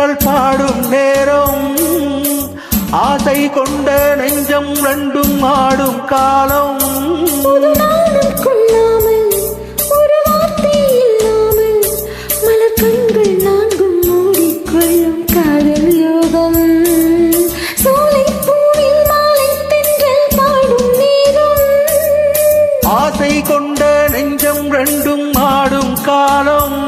தென்றல் பாடும் நேரம் ஆசை கொண்ட நெஞ்சம் ரெண்டும் ஆடும் காலம் கொள்ளாமல் ஒரு வார்த்தை இல்லாமல் மலர் கண்கள் நான்கும் மூடிக்கொள்ளும் காதல் யோகம் சோலை பூவில் மாலை தென்றல் பாடும் நேரம் ஆசை கொண்ட நெஞ்சம் ரெண்டும் ஆடும் காலம்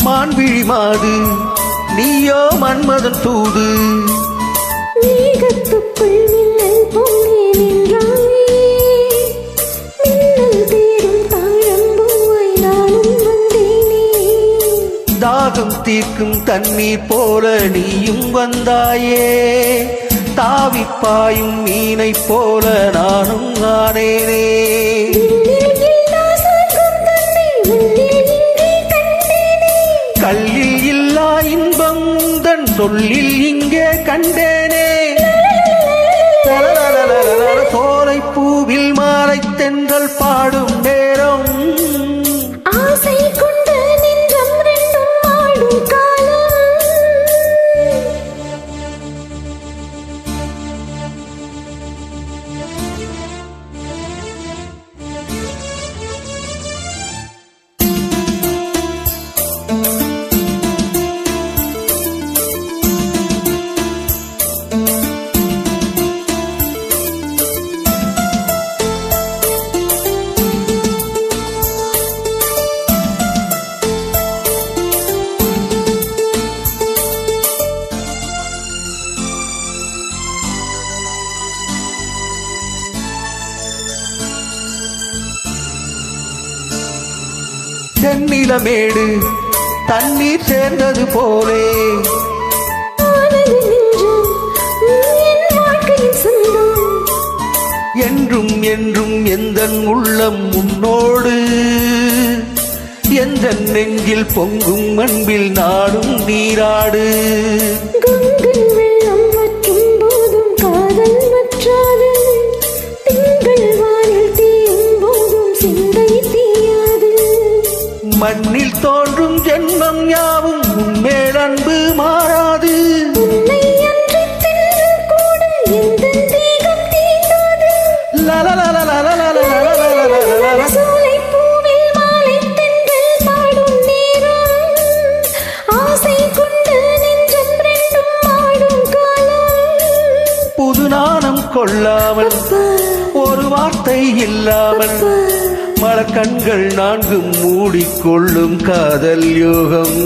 மான்விழி மாது நீயோ மன்மதன் தூது மேகத்துக்குள் மின்னல் பொங்கி நின்றாயே மின்னல் தேடும் தாழம்பூவாய் நானும் வந்தேனே தாகம் தீர்க்கும் தண்ணீர் போல நீயும் வந்தாயே தாவிப்பாயும் மீனை போல நானும் ஆனேனே கல்லில் இல்லா இன்பம் உந்தன் சொல்லில் இங்கே கண்டேனே சோலை பூவில் மாலை தென்றல் பாடும் நேரம் ஆசை கொண்ட நெஞ்சம் ரெண்டும் ஆடும் காலம் செந்நிலமேடு தண்ணீர் சேர்ந்தது போலே என்றும் என்றும் எந்தன் உள்ளம் உன்னோடு எந்த நெஞ்சில் பொங்கும் அன்பில் நாடும் நீராடு மண்ணில் தோன்றும் ஜென்மம் யாவும் உன்மேல் அன்பு மாறாது புது நாணம் கொள்ளாமல் ஒரு வார்த்தை இல்லாமல் மலக்கண்கள் நான்கும் மூடிக்கொள்ளும் காதல் யோகம்.